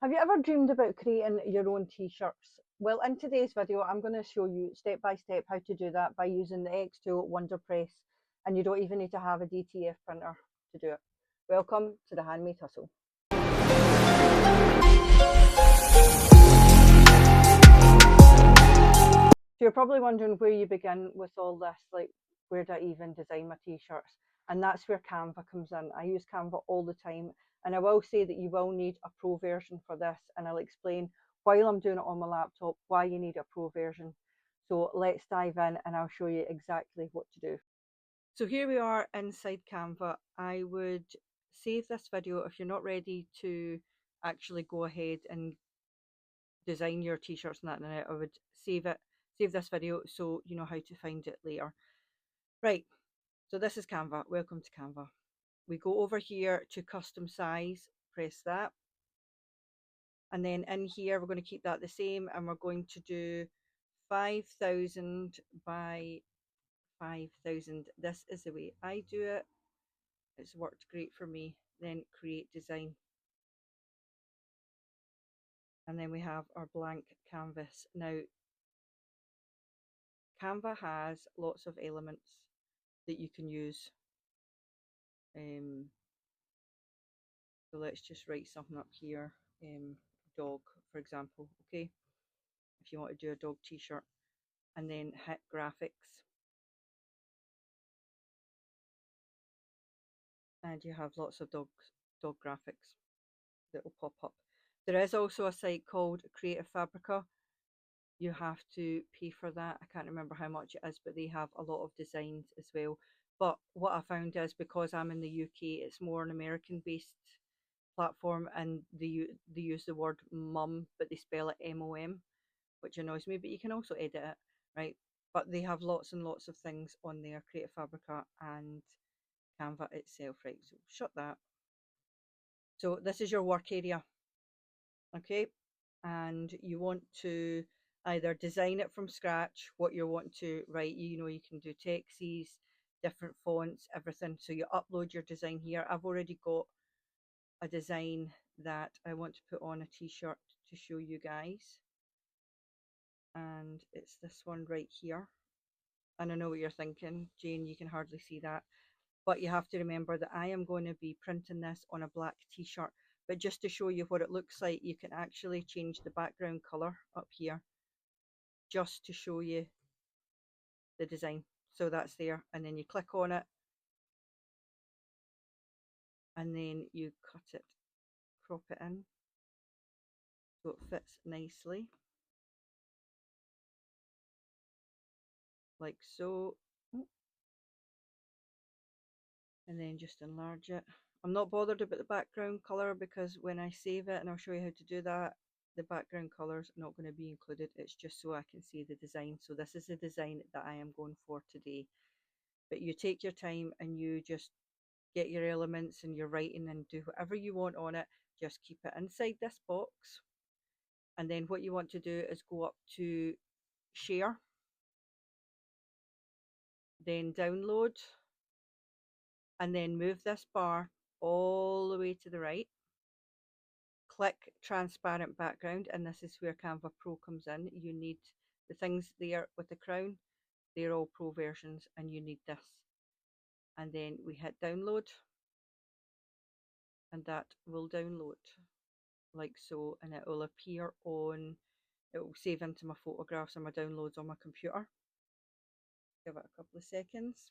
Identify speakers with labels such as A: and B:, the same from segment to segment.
A: Have you ever dreamed about creating your own t-shirts? Well, in today's video, I'm going to show you step by step how to do that by using the xTool Wonderpress, and you don't even need to have a DTF printer to do it. Welcome to the Handmade Hustle. So you're probably wondering where you begin with all this, like where do I even design my t-shirts? And that's where Canva comes in. I use Canva all the time, and I will say that you will need a pro version for this, and I'll explain while I'm doing it on my laptop why you need a pro version. So let's dive in and I'll show you exactly what to do. So here we are inside Canva. I would save this video if you're not ready to actually go ahead and design your t-shirts and that, and I would save this video so you know how to find it later. Right, so this is Canva. Welcome to Canva. We go over here to custom size, press that, and then in here we're going to keep that the same, and we're going to do 5,000 by 5,000. This is the way I do it. It's worked great for me. Then create design, and then we have our blank canvas. Now Canva has lots of elements that you can use. So let's just write something up here. Dog, for example. Okay, if you want to do a dog t-shirt, and then hit graphics, and you have lots of dog graphics that will pop up. There is also a site called Creative Fabrica. You have to pay for that. I can't remember how much it is, but they have a lot of designs as well. But what I found is, because I'm in the UK, it's more an American based platform, and they use the word mum, but they spell it MOM, which annoys me, but you can also edit it, right? But they have lots and lots of things on there, Creative Fabrica and Canva itself, right? So shut that. So this is your work area, okay? And you want to either design it from scratch, what you want to write. You know, you can do texts, different fonts, everything. So you upload your design here. I've already got a design that I want to put on a t-shirt to show you guys, and it's this one right here. And I know what you're thinking, Jane, you can hardly see that, but you have to remember that I am going to be printing this on a black t-shirt. But just to show you what it looks like, you can actually change the background color up here just to show you the design. So that's there, and then you click on it, and then you cut it, crop it in so it fits nicely, like so. And then just enlarge it. I'm not bothered about the background color, because when I save it, and I'll show you how to do that, the background colors are not going to be included. It's just so I can see the design. So this is the design that I am going for today. But you take your time and you just get your elements and your writing and do whatever you want on it. Just keep it inside this box. And then what you want to do is go up to share, then download, and then move this bar all the way to the right. Click transparent background, and this is where Canva Pro comes in. You need the things there with the crown, they're all pro versions, and you need this. And then we hit download, and that will download like so, and it will appear on, it will save into my photographs and my downloads on my computer. Give it a couple of seconds.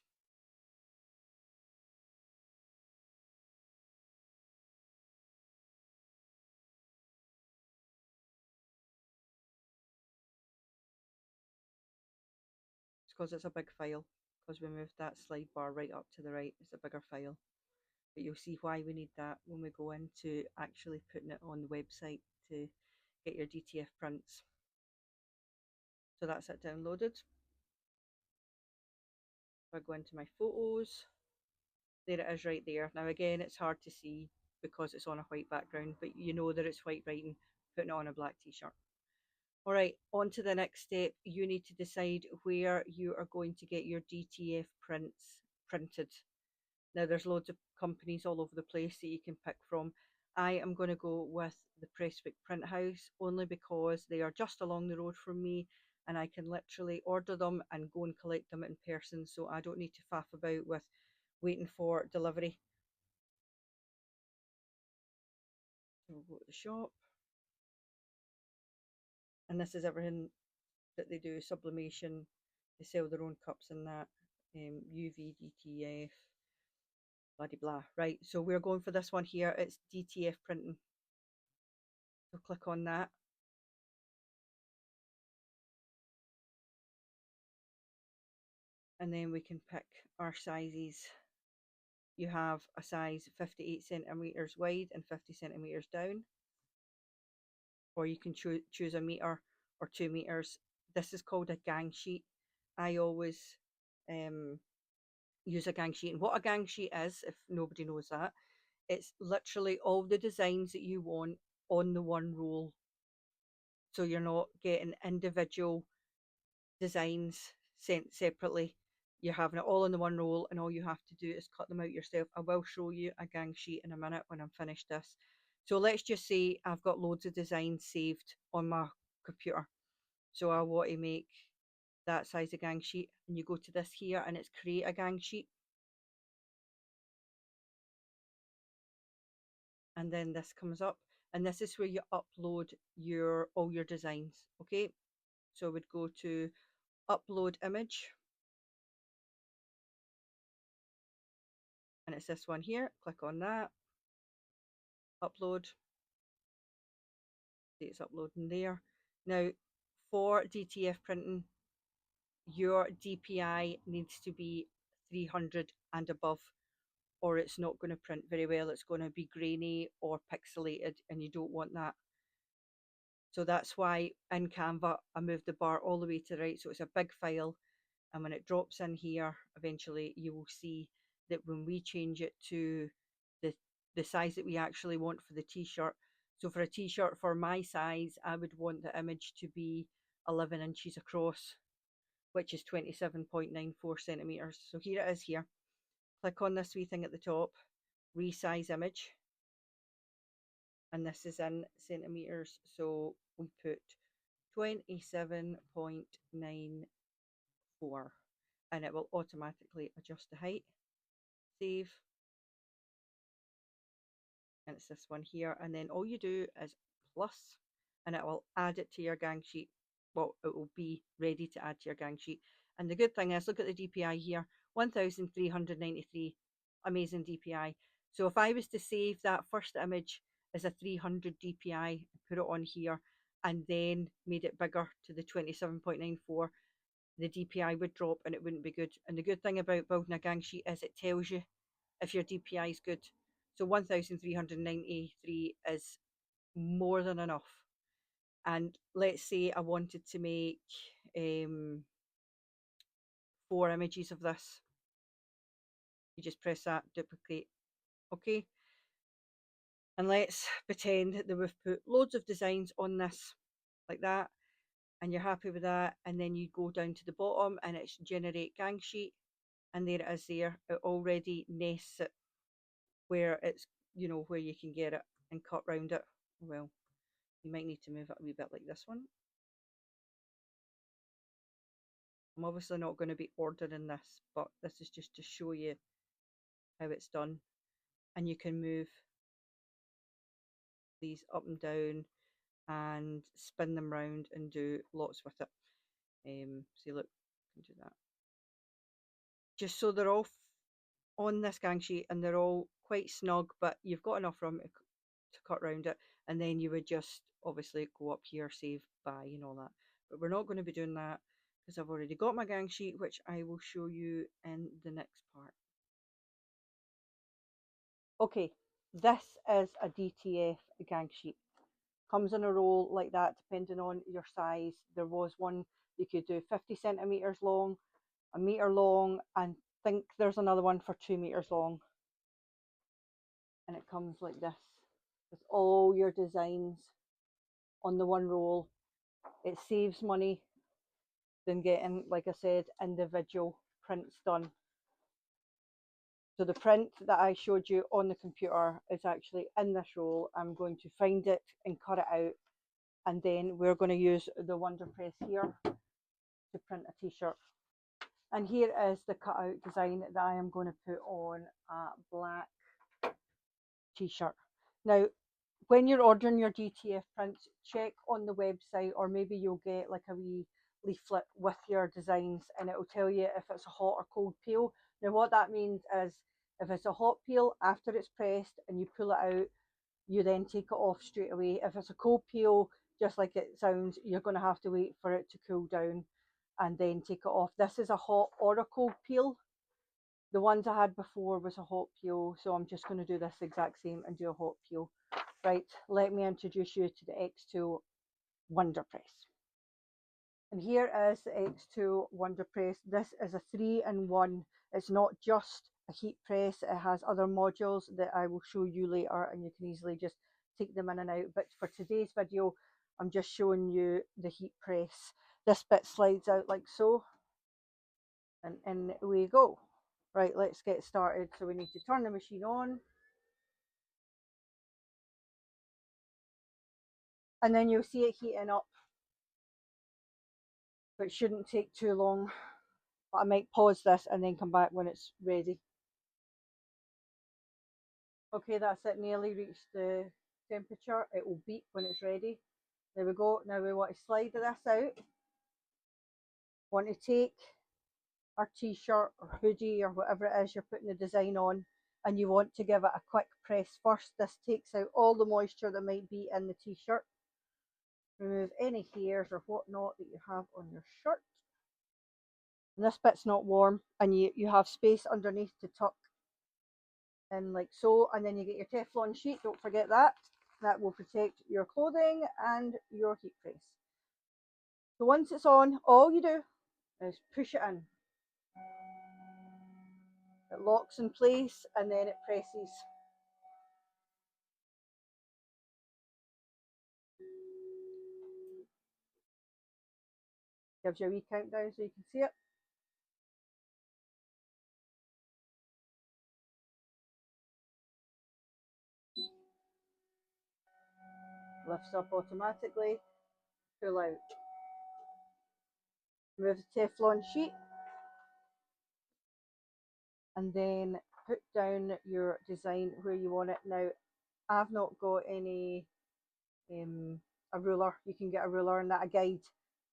A: It's because it's a big file, because we moved that slide bar right up to the right. It's a bigger file, but you'll see why we need that when we go into actually putting it on the website to get your DTF prints. So that's it downloaded. If I go into my photos, there it is right there. Now again, it's hard to see because it's on a white background, but you know that it's white writing, putting it on a black t-shirt. All right, on to the next step. You need to decide where you are going to get your DTF prints printed. Now there's loads of companies all over the place that you can pick from. I am going to go with the Presswick Print House only because they are just along the road from me and I can literally order them and go and collect them in person, so I don't need to faff about with waiting for delivery. So we'll go to the shop, and this is everything that they do: sublimation, they sell their own cups and that, UV, DTF, blah blah. Right, so we're going for this one here. It's DTF printing. So click on that. And then we can pick our sizes. You have a size 58 centimeters wide and 50 centimeters down, or you can choose a meter or 2 meters. This is called a gang sheet. I always um, use a gang sheet. And what a gang sheet is, if nobody knows that, it's literally all the designs that you want on the one roll. So you're not getting individual designs sent separately. You're having it all in the one roll, and all you have to do is cut them out yourself. I will show you a gang sheet in a minute when I'm finished this. So let's just say I've got loads of designs saved on my computer. So I want to make that size of gang sheet, and you go to this here and it's create a gang sheet. And then this comes up, and this is where you upload all your designs. Okay, so I would go to upload image, and it's this one here. Click on that, upload. See, it's uploading there. Now, for DTF printing, your DPI needs to be 300 and above, or it's not going to print very well. It's going to be grainy or pixelated, and you don't want that. So that's why in Canva, I moved the bar all the way to the right. So it's a big file. And when it drops in here, eventually you will see that when we change it to the size that we actually want for the t-shirt. So for a t-shirt for my size, I would want the image to be 11 inches across, which is 27.94 centimeters. So here it is here. Click on this wee thing at the top, resize image. And this is in centimeters. So we put 27.94 and it will automatically adjust the height. Save. And it's this one here, and then all you do is plus, and it will add it to your gang sheet. Well, it will be ready to add to your gang sheet. And the good thing is, look at the DPI here, 1393, amazing DPI. So if I was to save that first image as a 300 DPI and put it on here and then made it bigger to the 27.94, the DPI would drop and it wouldn't be good. And the good thing about building a gang sheet is it tells you if your DPI is good. So 1393 is more than enough. And let's say I wanted to make 4 images of this. You just press that, duplicate, okay? And let's pretend that we've put loads of designs on this, like that, and you're happy with that. And then you go down to the bottom and it's generate gang sheet, and there it is there. It already nests it where it's, where you can get it and cut round it. Well, you might need to move it a wee bit like this one. I'm obviously not going to be ordering this, but this is just to show you how it's done. And you can move these up and down and spin them round and do lots with it. See, look, you can do that. Just so they're all on this gang sheet and they're all quite snug, but you've got enough room to cut round it. And then you would just obviously go up here, save by and all that. But we're not going to be doing that because I've already got my gang sheet, which I will show you in the next part. Okay, this is a DTF gang sheet. Comes in a roll like that, depending on your size. There was one you could do 50 centimeters long, a meter long, and think there's another one for 2 meters long. And it comes like this with all your designs on the one roll. It saves money than getting, like I said, individual prints done. So the print that I showed you on the computer is actually in this roll. I'm going to find it and cut it out, and then we're going to use the Wonderpress here to print a t-shirt. And here is the cutout design that I am going to put on a black t-shirt. Now, when you're ordering your DTF prints, check on the website, or maybe you'll get like a wee leaflet with your designs, and it will tell you if it's a hot or cold peel. Now what that means is, if it's a hot peel, after it's pressed and you pull it out, you then take it off straight away. If it's a cold peel, just like it sounds, you're going to have to wait for it to cool down and then take it off. This is a hot or a cold peel. The ones I had before was a hot peel, so I'm just going to do this exact same and do a hot peel. Right, let me introduce you to the xTool Wonderpress. And here is the xTool Wonderpress. This is a 3-in-1. It's not just a heat press, it has other modules that I will show you later, and you can easily just take them in and out. But for today's video, I'm just showing you the heat press. This bit slides out like so, and in we go. Right, let's get started. So we need to turn the machine on, and then you'll see it heating up, but it shouldn't take too long. But I might pause this and then come back when it's ready. Okay, that's it, nearly reached the temperature. It will beep when it's ready. There we go. Now we want to slide this out. Want to take our t-shirt or hoodie or whatever it is you're putting the design on, and you want to give it a quick press first. This takes out all the moisture that might be in the t-shirt. Remove any hairs or whatnot that you have on your shirt. And this bit's not warm, and you have space underneath to tuck in like so. And then you get your Teflon sheet, don't forget that. That will protect your clothing and your heat press. So once it's on, all you do is push it in. It locks in place and then it presses. Gives you a wee countdown so you can see it. Lifts up automatically. Pull out. Remove the Teflon sheet. And then put down your design where you want it. Now, I've not got any a ruler. You can get a ruler and that, a guide,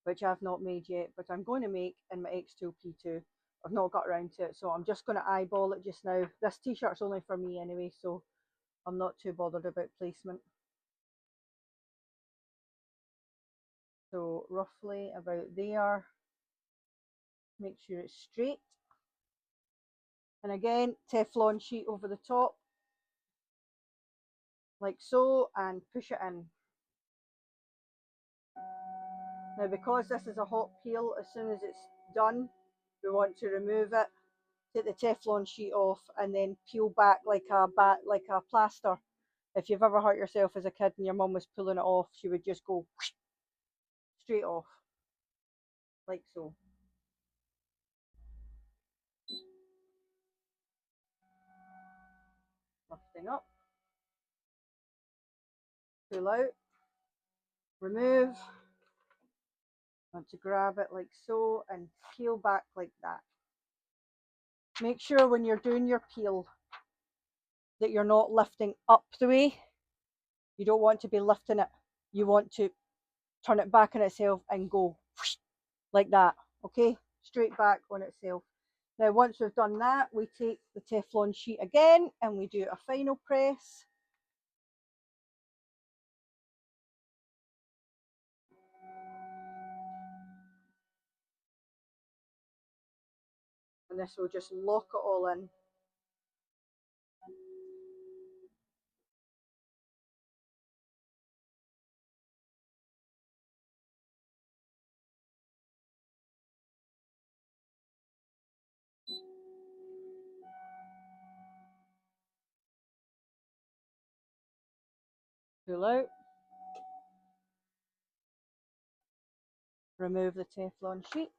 A: which I've not made yet, but I'm going to make in my xTool P2. I've not got around to it, so I'm just going to eyeball it just now. This t-shirt's only for me anyway, so I'm not too bothered about placement. So roughly about there. Make sure it's straight. And again, Teflon sheet over the top, like so, and push it in. Now, because this is a hot peel, as soon as it's done, we want to remove it, take the Teflon sheet off, and then peel back like a plaster. If you've ever hurt yourself as a kid and your mum was pulling it off, she would just go straight off, like so. Lifting up, pull out, remove. Want to grab it like so and peel back like that. Make sure when you're doing your peel that you're not lifting up the way. You don't want to be lifting it. You want to turn it back on itself and go like that, okay? Straight back on itself. Now, once we've done that, we take the Teflon sheet again and we do a final press. And this will just lock it all in. Pull out. Remove the Teflon sheet.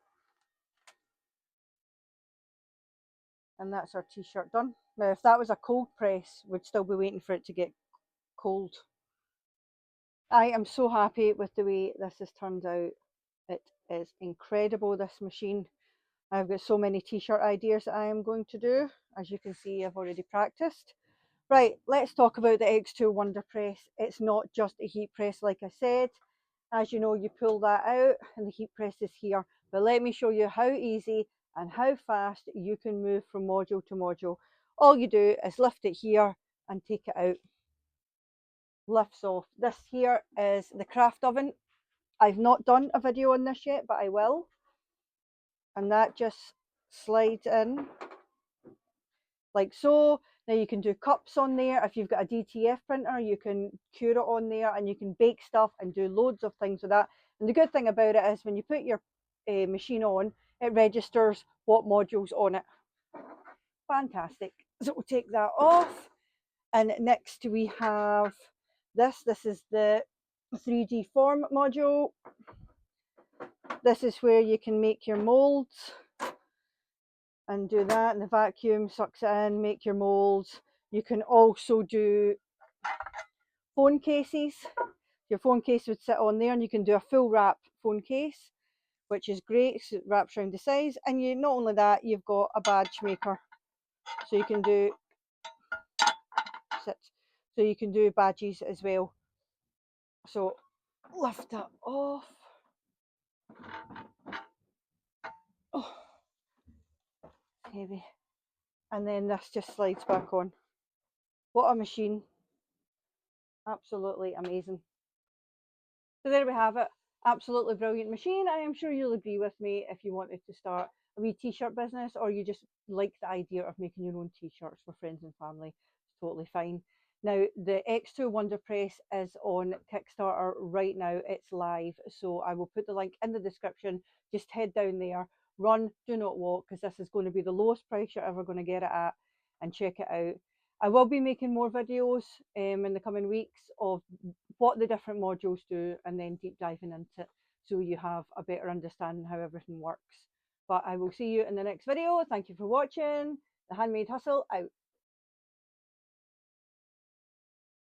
A: And that's our t-shirt done. Now, if that was a cold press, we'd still be waiting for it to get cold. I am so happy with the way this has turned out. It is incredible, this machine. I've got so many t-shirt ideas that I am going to do. As you can see, I've already practiced. Right, let's talk about the xTool Wonderpress. It's not just a heat press, like I said. As you know, you pull that out and the heat press is here. But let me show you how easy and how fast you can move from module to module. All you do is lift it here and take it out. Lifts off. This here is the craft oven. I've not done a video on this yet, but I will. And that just slides in like so. Now you can do cups on there. If you've got a DTF printer, you can cure it on there and you can bake stuff and do loads of things with that. And the good thing about it is when you put your machine on, it registers what module's on it. Fantastic. So we'll take that off. And next we have this. This is the 3D form module. This is where you can make your molds and do that, and the vacuum sucks it in, make your molds. You can also do phone cases. Your phone case would sit on there and you can do a full wrap phone case, which is great, so it wraps around the sides. And you not only that, you've got a badge maker, so you can do badges as well. So lift that off. Oh, heavy. And then this just slides back on. What a machine. Absolutely amazing. So there we have it. Absolutely brilliant machine. I am sure you'll agree with me if you wanted to start a wee t-shirt business, or you just like the idea of making your own t-shirts for friends and family. It's totally fine. Now, the xTool Wonderpress is on Kickstarter right now. It's live. So I will put the link in the description. Just head down there, run, do not walk, because this is going to be the lowest price you're ever going to get it at, and check it out. I will be making more videos in the coming weeks of what the different modules do, and then deep diving into it so you have a better understanding how everything works. But I will see you in the next video. Thank you for watching. The Handmade Hustle out.